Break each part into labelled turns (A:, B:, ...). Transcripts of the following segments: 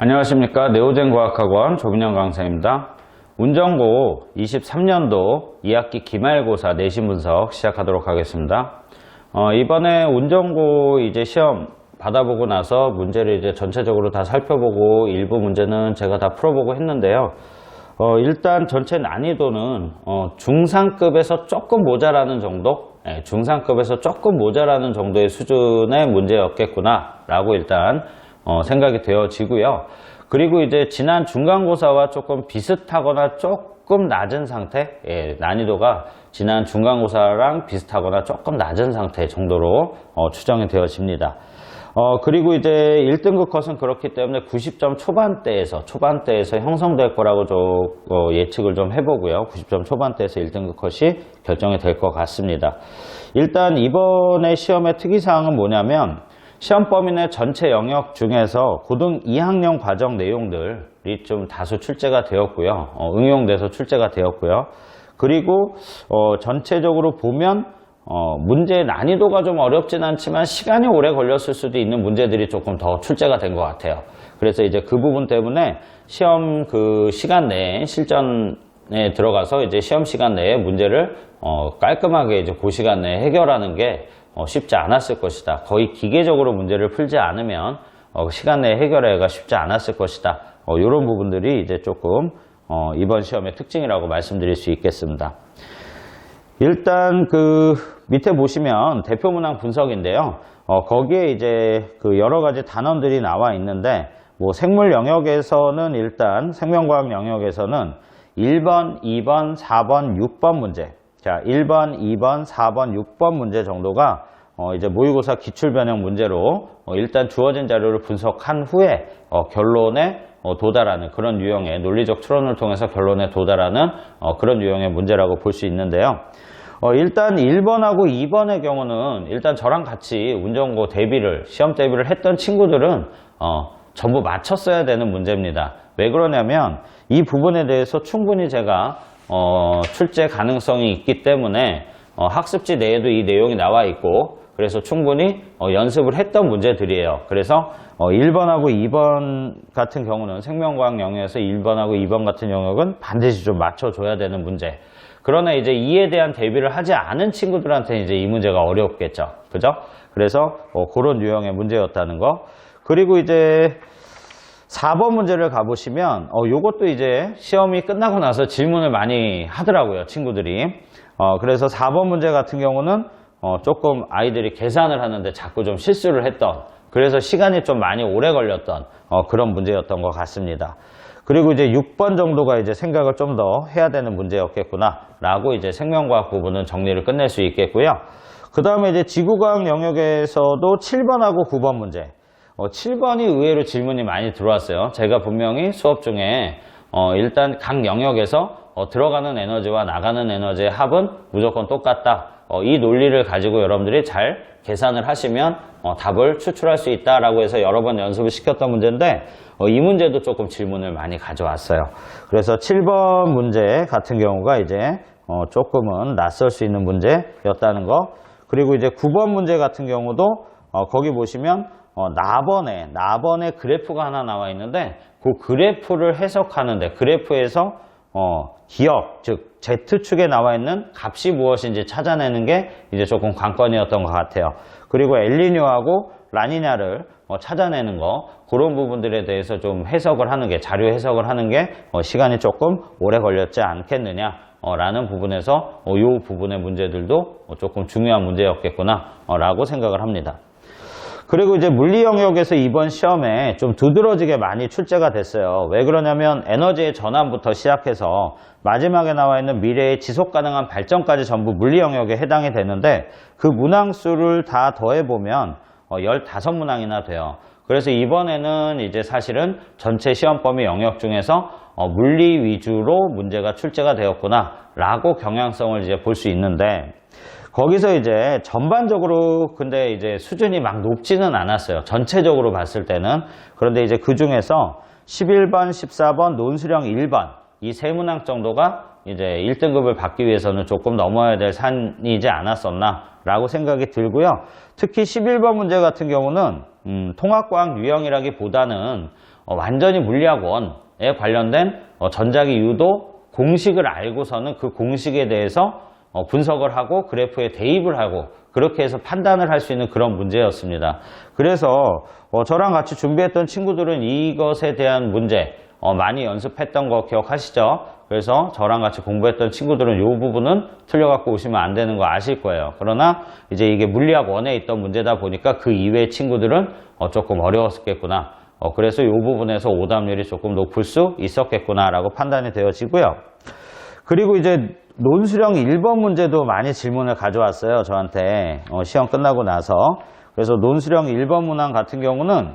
A: 안녕하십니까. 네오젠과학학원 조민영 강사입니다. 운전고 23년도 2학기 기말고사 내신 분석 시작하도록 하겠습니다. 이번에 운전고 이제 시험 받아보고 나서 문제를 이제 전체적으로 다 살펴보고 일부 문제는 제가 다 풀어보고 했는데요. 일단 전체 난이도는 중상급에서 조금 모자라는 정도? 중상급에서 조금 모자라는 정도의 수준의 문제였겠구나 라고 일단 생각이 되어지고요. 그리고 이제 지난 중간고사와 조금 비슷하거나 조금 낮은 상태, 난이도가 지난 중간고사랑 비슷하거나 조금 낮은 상태 정도로 추정이 되어집니다. 그리고 이제 1등급 컷은 그렇기 때문에 90점 초반대에서 형성될 거라고 예측을 좀 해보고요. 90점 초반대에서 1등급 컷이 결정이 될 것 같습니다. 일단 이번에 시험의 특이사항은 뭐냐면 시험 범위 내 전체 영역 중에서 고등 2학년 과정 내용들이 좀 다소 출제가 되었고요. 응용돼서 출제가 되었고요. 그리고 전체적으로 보면 문제의 난이도가 좀 어렵진 않지만 시간이 오래 걸렸을 수도 있는 문제들이 조금 더 출제가 된 것 같아요. 그래서 이제 그 부분 때문에 시험 그 시간 내에 실전에 들어가서 이제 시험 시간 내에 문제를 깔끔하게 이제 그 시간 내에 해결하는 게 쉽지 않았을 것이다. 거의 기계적으로 문제를 풀지 않으면 시간 내에 해결하기가 쉽지 않았을 것이다. 이런 부분들이 이제 조금 이번 시험의 특징이라고 말씀드릴 수 있겠습니다. 일단 그 밑에 보시면 대표 문항 분석인데요. 거기에 이제 그 여러 가지 단원들이 나와 있는데 뭐 생물 영역에서는 일단 생명과학 영역에서는 1번, 2번, 4번, 6번 문제. 자, 1번, 2번, 4번, 6번 문제 정도가 이제 모의고사 기출변형 문제로 일단 주어진 자료를 분석한 후에 결론에 도달하는 그런 유형의 논리적 추론을 통해서 결론에 도달하는 그런 유형의 문제라고 볼 수 있는데요. 일단 1번하고 2번의 경우는 일단 저랑 같이 운전고 시험 대비를 했던 친구들은 전부 맞췄어야 되는 문제입니다. 왜 그러냐면 이 부분에 대해서 충분히 제가 출제 가능성이 있기 때문에 학습지 내에도 이 내용이 나와 있고 그래서 충분히 연습을 했던 문제들이에요. 그래서 1번하고 2번 같은 경우는 생명과학 영역에서 1번하고 2번 같은 영역은 반드시 좀 맞춰줘야 되는 문제. 그러나 이제 이에 대한 대비를 하지 않은 친구들한테는 이제 이 문제가 어렵겠죠. 그죠? 그래서 그런 유형의 문제였다는 거. 그리고 이제 4번 문제를 가보시면 요것도 이제 시험이 끝나고 나서 질문을 많이 하더라고요, 친구들이. 그래서 4번 문제 같은 경우는 조금 아이들이 계산을 하는데 자꾸 좀 실수를 했던, 그래서 시간이 좀 많이 오래 걸렸던 그런 문제였던 것 같습니다. 그리고 이제 6번 정도가 이제 생각을 좀 더 해야 되는 문제였겠구나 라고 이제 생명과학 부분은 정리를 끝낼 수 있겠고요. 그 다음에 이제 지구과학 영역에서도 7번하고 9번 문제. 7번이 의외로 질문이 많이 들어왔어요. 제가 분명히 수업 중에 일단 각 영역에서 들어가는 에너지와 나가는 에너지의 합은 무조건 똑같다. 이 논리를 가지고 여러분들이 잘 계산을 하시면 답을 추출할 수 있다라고 해서 여러 번 연습을 시켰던 문제인데 이 문제도 조금 질문을 많이 가져왔어요. 그래서 7번 문제 같은 경우가 이제 조금은 낯설 수 있는 문제였다는 거. 그리고 이제 9번 문제 같은 경우도 거기 보시면 나번에 그래프가 하나 나와 있는데 그 그래프를 해석하는데 그래프에서 기억, 즉 Z축에 나와 있는 값이 무엇인지 찾아내는 게 이제 조금 관건이었던 것 같아요. 그리고 엘니뇨하고 라니냐를 찾아내는 거, 그런 부분들에 대해서 좀 해석을 하는 게, 자료 해석을 하는 게 시간이 조금 오래 걸렸지 않겠느냐 라는 부분에서 이 부분의 문제들도 조금 중요한 문제였겠구나 라고 생각을 합니다. 그리고 이제 물리 영역에서 이번 시험에 좀 두드러지게 많이 출제가 됐어요. 왜 그러냐면 에너지의 전환부터 시작해서 마지막에 나와 있는 미래의 지속 가능한 발전까지 전부 물리 영역에 해당이 되는데 그 문항수를 다 더해보면 15문항이나 돼요. 그래서 이번에는 이제 사실은 전체 시험 범위 영역 중에서 물리 위주로 문제가 출제가 되었구나 라고 경향성을 이제 볼 수 있는데 거기서 이제 전반적으로 근데 이제 수준이 막 높지는 않았어요. 전체적으로 봤을 때는. 그런데 이제 그 중에서 11번, 14번, 논수령 1번 이 세 문항 정도가 이제 1등급을 받기 위해서는 조금 넘어야 될 산이지 않았었나 라고 생각이 들고요. 특히 11번 문제 같은 경우는 통합과학 유형이라기보다는 완전히 물리학원에 관련된 전자기 유도 공식을 알고서는 그 공식에 대해서 분석을 하고 그래프에 대입을 하고 그렇게 해서 판단을 할 수 있는 그런 문제였습니다. 그래서 저랑 같이 준비했던 친구들은 이것에 대한 문제 많이 연습했던 거 기억하시죠? 그래서 저랑 같이 공부했던 친구들은 이 부분은 틀려갖고 오시면 안 되는 거 아실 거예요. 그러나 이제 이게 물리학 1에 있던 문제다 보니까 그 이외의 친구들은 조금 어려웠겠구나. 그래서 이 부분에서 오답률이 조금 높을 수 있었겠구나라고 판단이 되어지고요. 그리고 이제 논술형 1번 문제도 많이 질문을 가져왔어요. 저한테 시험 끝나고 나서. 그래서 논술형 1번 문항 같은 경우는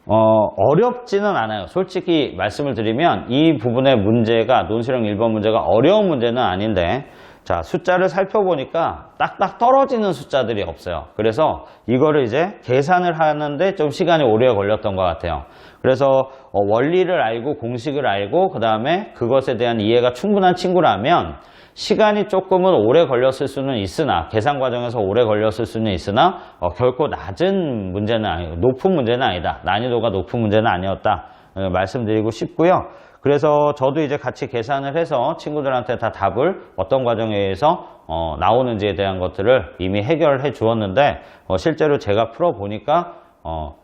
A: 어렵지는 않아요. 솔직히 말씀을 드리면 이 부분의 문제가 논술형 1번 문제가 어려운 문제는 아닌데 자, 숫자를 살펴보니까 딱딱 떨어지는 숫자들이 없어요. 그래서 이거를 이제 계산을 하는데 좀 시간이 오래 걸렸던 것 같아요. 그래서 원리를 알고 공식을 알고 그 다음에 그것에 대한 이해가 충분한 친구라면 시간이 조금은 오래 걸렸을 수는 있으나 계산 과정에서 오래 걸렸을 수는 있으나 결코 낮은 문제는 아니고 높은 문제는 아니다. 난이도가 높은 문제는 아니었다. 말씀드리고 싶고요. 그래서 저도 이제 같이 계산을 해서 친구들한테 다 답을 어떤 과정에 의해서 나오는지에 대한 것들을 이미 해결해 주었는데 실제로 제가 풀어보니까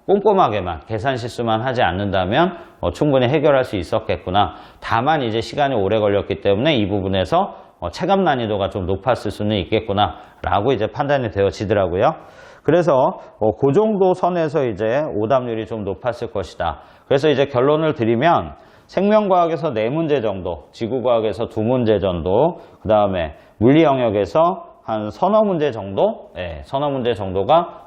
A: 꼼꼼하게만 계산 실수만 하지 않는다면 충분히 해결할 수 있었겠구나. 다만 이제 시간이 오래 걸렸기 때문에 이 부분에서 체감 난이도가 좀 높았을 수는 있겠구나 라고 이제 판단이 되어지더라고요. 그래서 그 정도 선에서 이제 오답률이 좀 높았을 것이다. 그래서 이제 결론을 드리면 생명과학에서 4문제 정도, 지구과학에서 2문제 정도, 그 다음에 물리 영역에서 한 서너 문제 정도, 서너 문제 정도가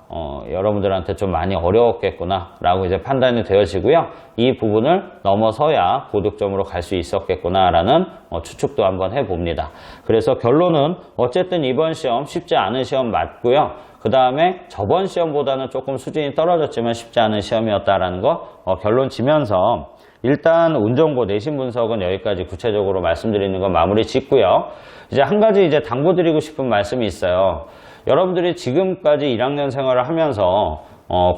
A: 여러분들한테 좀 많이 어려웠겠구나 라고 이제 판단이 되어지고요. 이 부분을 넘어서야 고득점으로 갈 수 있었겠구나 라는 추측도 한번 해봅니다. 그래서 결론은 어쨌든 이번 시험 쉽지 않은 시험 맞고요. 그 다음에 저번 시험보다는 조금 수준이 떨어졌지만 쉽지 않은 시험이었다라는 거 결론 지면서 일단 운정고 내신 분석은 여기까지 구체적으로 말씀드리는 건 마무리 짓고요. 이제 한 가지 이제 당부드리고 싶은 말씀이 있어요. 여러분들이 지금까지 1학년 생활을 하면서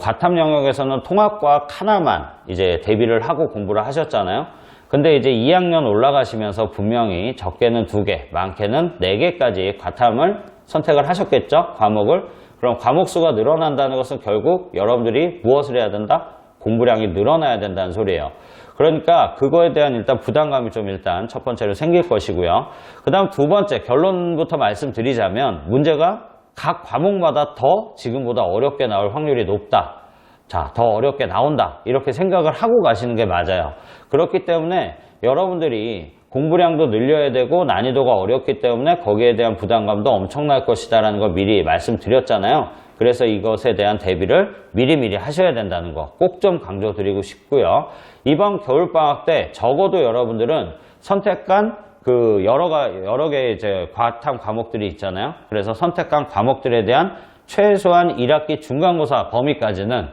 A: 과탐 영역에서는 통합과학 하나만 이제 대비를 하고 공부를 하셨잖아요. 근데 이제 2학년 올라가시면서 분명히 적게는 2개, 많게는 4개까지 과탐을 선택을 하셨겠죠? 과목을. 그럼 과목 수가 늘어난다는 것은 결국 여러분들이 무엇을 해야 된다? 공부량이 늘어나야 된다는 소리예요. 그러니까 그거에 대한 일단 부담감이 좀 일단 첫 번째로 생길 것이고요. 그 다음 두 번째 결론부터 말씀드리자면 문제가 각 과목마다 더 지금보다 어렵게 나올 확률이 높다. 자, 더 어렵게 나온다. 이렇게 생각을 하고 가시는 게 맞아요. 그렇기 때문에 여러분들이 공부량도 늘려야 되고 난이도가 어렵기 때문에 거기에 대한 부담감도 엄청날 것이다라는 걸 미리 말씀드렸잖아요. 그래서 이것에 대한 대비를 미리미리 하셔야 된다는 거 꼭 좀 강조드리고 싶고요. 이번 겨울방학 때 적어도 여러분들은 선택한 그 여러 개의 이제 과탐 과목들이 있잖아요. 그래서 선택한 과목들에 대한 최소한 1학기 중간고사 범위까지는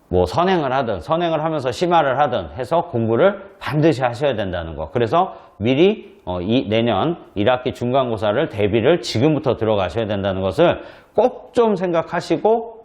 A: 뭐 선행을 하면서 심화를 하든 해서 공부를 반드시 하셔야 된다는 거. 그래서 미리 내년 1학기 중간고사를 대비를 지금부터 들어가셔야 된다는 것을 꼭 좀 생각하시고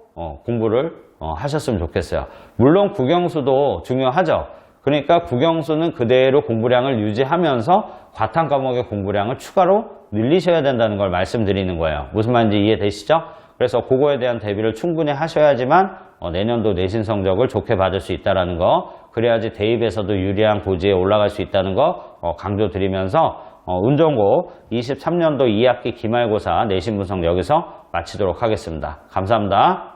A: 공부를 하셨으면 좋겠어요. 물론 국영수도 중요하죠. 그러니까 국영수는 그대로 공부량을 유지하면서 과탐 과목의 공부량을 추가로 늘리셔야 된다는 걸 말씀드리는 거예요. 무슨 말인지 이해되시죠? 그래서 그거에 대한 대비를 충분히 하셔야지만 내년도 내신 성적을 좋게 받을 수 있다는 거, 그래야지 대입에서도 유리한 고지에 올라갈 수 있다는 거 강조드리면서 운정고 23년도 2학기 기말고사 내신 분석 여기서 마치도록 하겠습니다. 감사합니다.